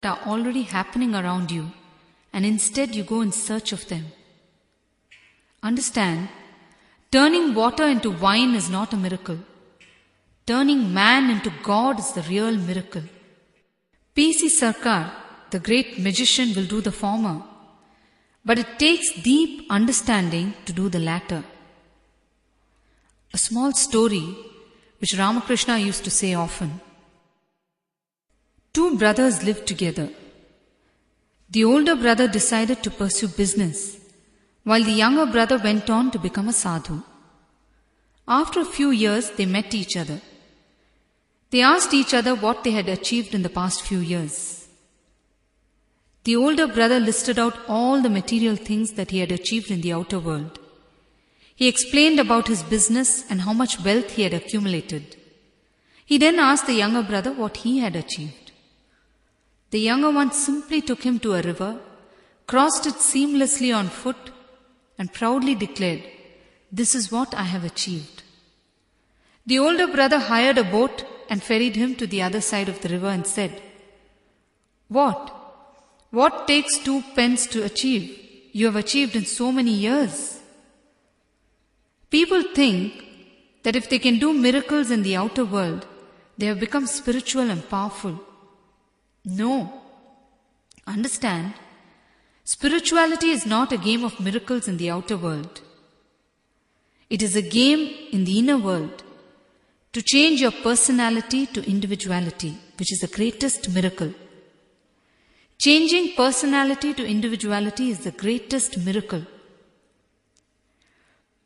are already happening around you, and instead you go in search of them. Understand, turning water into wine is not a miracle. Turning man into God is the real miracle. P.C. Sarkar, the great magician, will do the former, but it takes deep understanding to do the latter. A small story which Ramakrishna used to say often. Two brothers lived together. The older brother decided to pursue business, while the younger brother went on to become a sadhu. After a few years, they met each other. They asked each other what they had achieved in the past few years. The older brother listed out all the material things that he had achieved in the outer world. He explained about his business and how much wealth he had accumulated. He then asked the younger brother what he had achieved. The younger one simply took him to a river, crossed it seamlessly on foot, and proudly declared, "This is what I have achieved." The older brother hired a boat and ferried him to the other side of the river and said, What takes 2 pence to achieve? You have achieved in so many years." People think that if they can do miracles in the outer world, they have become spiritual and powerful. No. Understand, spirituality is not a game of miracles in the outer world. It is a game in the inner world to change your personality to individuality, which is the greatest miracle. Changing personality to individuality is the greatest miracle.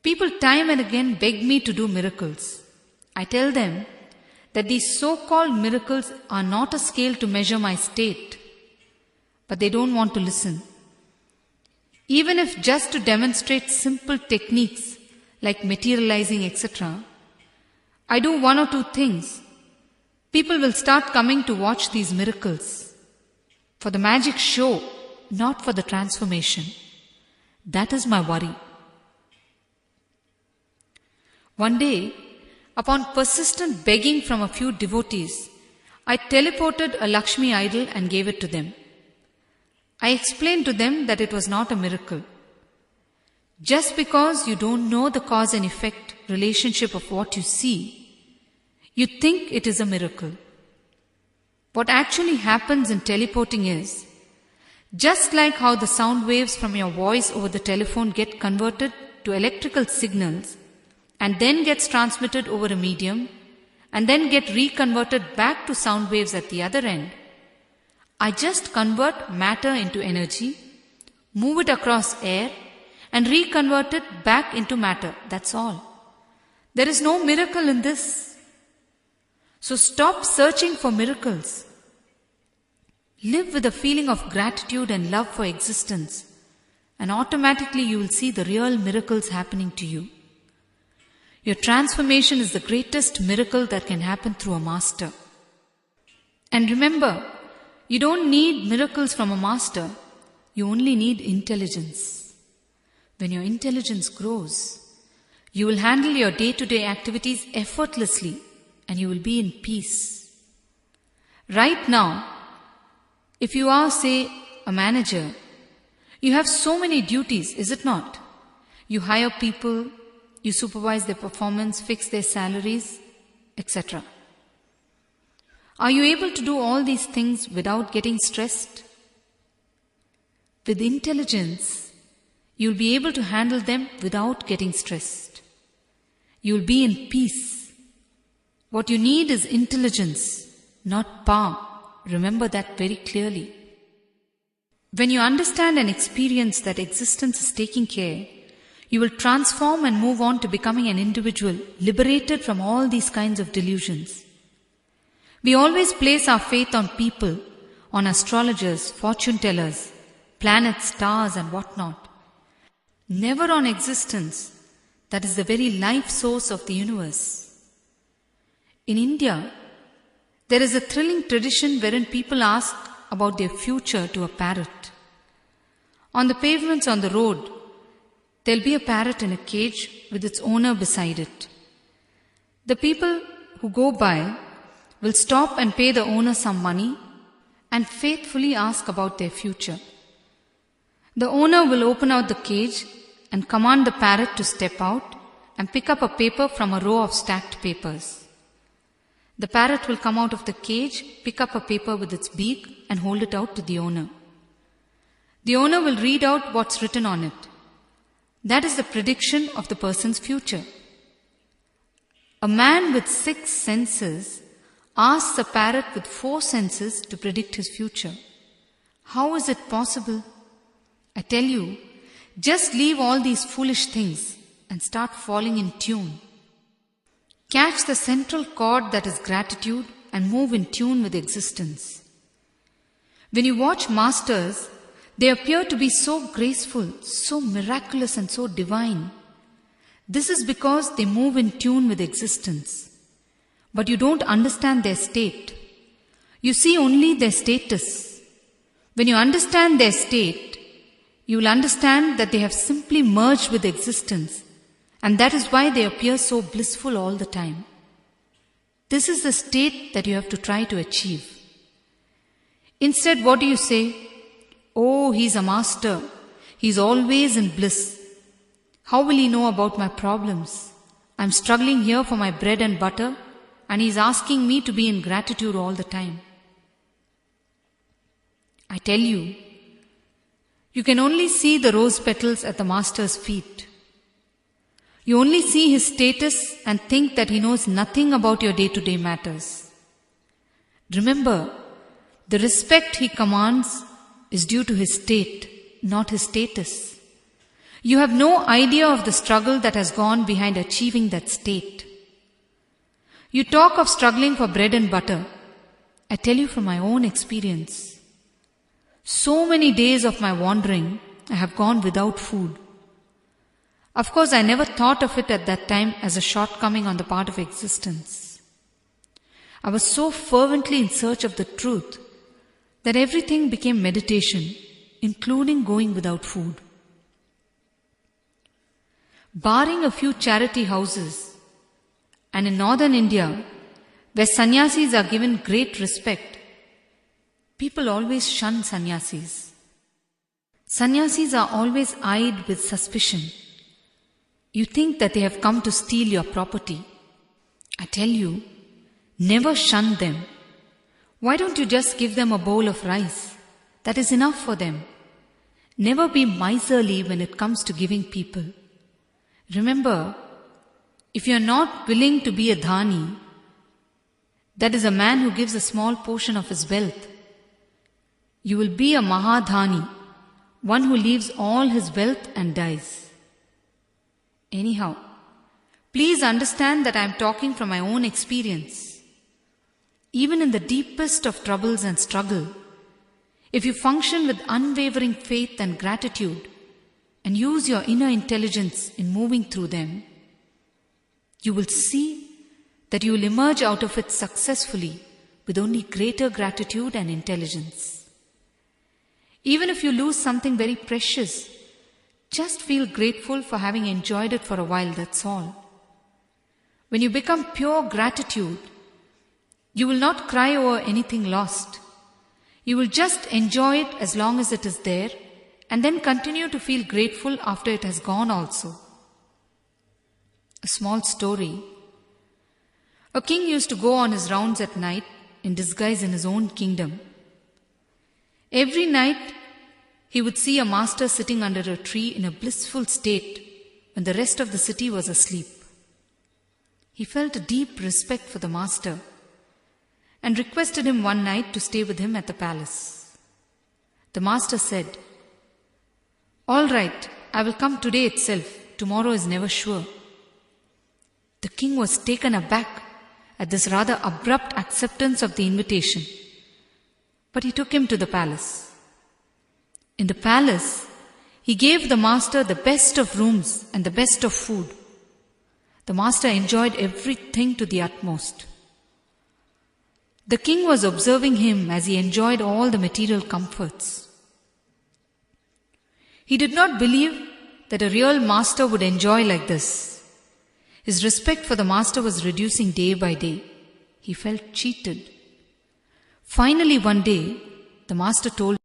People time and again beg me to do miracles. I tell them that these so-called miracles are not a scale to measure my state, but they don't want to listen. Even if just to demonstrate simple techniques like materializing, etc., I do 1 or 2 things, people will start coming to watch these miracles. For the magic show, not for the transformation. That is my worry. One day, upon persistent begging from a few devotees, I teleported a Lakshmi idol and gave it to them. I explained to them that it was not a miracle. Just because you don't know the cause and effect relationship of what you see, you think it is a miracle. What actually happens in teleporting is, just like how the sound waves from your voice over the telephone get converted to electrical signals and then gets transmitted over a medium and then get reconverted back to sound waves at the other end, I just convert matter into energy, move it across air, and reconvert it back into matter. That's all. There is no miracle in this. So stop searching for miracles. Live with a feeling of gratitude and love for existence, and automatically you will see the real miracles happening to you. Your transformation is the greatest miracle that can happen through a master. And remember, you don't need miracles from a master, you only need intelligence. When your intelligence grows, you will handle your day-to-day activities effortlessly and you will be in peace. Right now, if you are, say, a manager, you have so many duties, is it not? You hire people, you supervise their performance, fix their salaries, etc. Are you able to do all these things without getting stressed? With intelligence, you'll be able to handle them without getting stressed. You'll be in peace. What you need is intelligence, not power. Remember that very clearly. When you understand and experience that existence is taking care, you will transform and move on to becoming an individual, liberated from all these kinds of delusions. We always place our faith on people, on astrologers, fortune tellers, planets, stars and whatnot. Never on existence, that is the very life source of the universe. In India, there is a thrilling tradition wherein people ask about their future to a parrot. On the pavements on the road, there will be a parrot in a cage with its owner beside it. The people who go by will stop and pay the owner some money and faithfully ask about their future. The owner will open out the cage and command the parrot to step out and pick up a paper from a row of stacked papers. The parrot will come out of the cage, pick up a paper with its beak and hold it out to the owner. The owner will read out what's written on it. That is the prediction of the person's future. A man with 6 senses asks a parrot with 4 senses to predict his future. How is it possible? I tell you, just leave all these foolish things and start falling in tune. Catch the central chord that is gratitude and move in tune with existence. When you watch masters, they appear to be so graceful, so miraculous and so divine. This is because they move in tune with existence. But you don't understand their state. You see only their status. When you understand their state, you will understand that they have simply merged with existence, and that is why they appear so blissful all the time. This is the state that you have to try to achieve. Instead, what do you say? Oh, he's a master. He's always in bliss. How will he know about my problems? I'm struggling here for my bread and butter, and he's asking me to be in gratitude all the time. I tell you, you can only see the rose petals at the master's feet. You only see his status and think that he knows nothing about your day-to-day matters. Remember, the respect he commands is due to his state, not his status. You have no idea of the struggle that has gone behind achieving that state. You talk of struggling for bread and butter. I tell you from my own experience. So many days of my wandering, I have gone without food. Of course, I never thought of it at that time as a shortcoming on the part of existence. I was so fervently in search of the truth that everything became meditation, including going without food. Barring a few charity houses, and in northern India, where sannyasis are given great respect, people always shun sannyasis. Sannyasis are always eyed with suspicion. You think that they have come to steal your property. I tell you, never shun them. Why don't you just give them a bowl of rice? That is enough for them. Never be miserly when it comes to giving people. Remember, if you are not willing to be a dhani, that is a man who gives a small portion of his wealth, you will be a mahadhani, one who leaves all his wealth and dies. Anyhow, please understand that I am talking from my own experience. Even in the deepest of troubles and struggle, if you function with unwavering faith and gratitude and use your inner intelligence in moving through them, you will see that you will emerge out of it successfully with only greater gratitude and intelligence. Even if you lose something very precious, just feel grateful for having enjoyed it for a while, that's all. When you become pure gratitude, you will not cry over anything lost. You will just enjoy it as long as it is there and then continue to feel grateful after it has gone also. A small story. A king used to go on his rounds at night in disguise in his own kingdom. Every night he would see a master sitting under a tree in a blissful state when the rest of the city was asleep. He felt a deep respect for the master and requested him one night to stay with him at the palace. The master said, "All right, I will come today itself. Tomorrow is never sure." The king was taken aback at this rather abrupt acceptance of the invitation, but he took him to the palace. In the palace, he gave the master the best of rooms and the best of food. The master enjoyed everything to the utmost. The king was observing him as he enjoyed all the material comforts. He did not believe that a real master would enjoy like this. His respect for the master was reducing day by day. He felt cheated. Finally, one day, the master told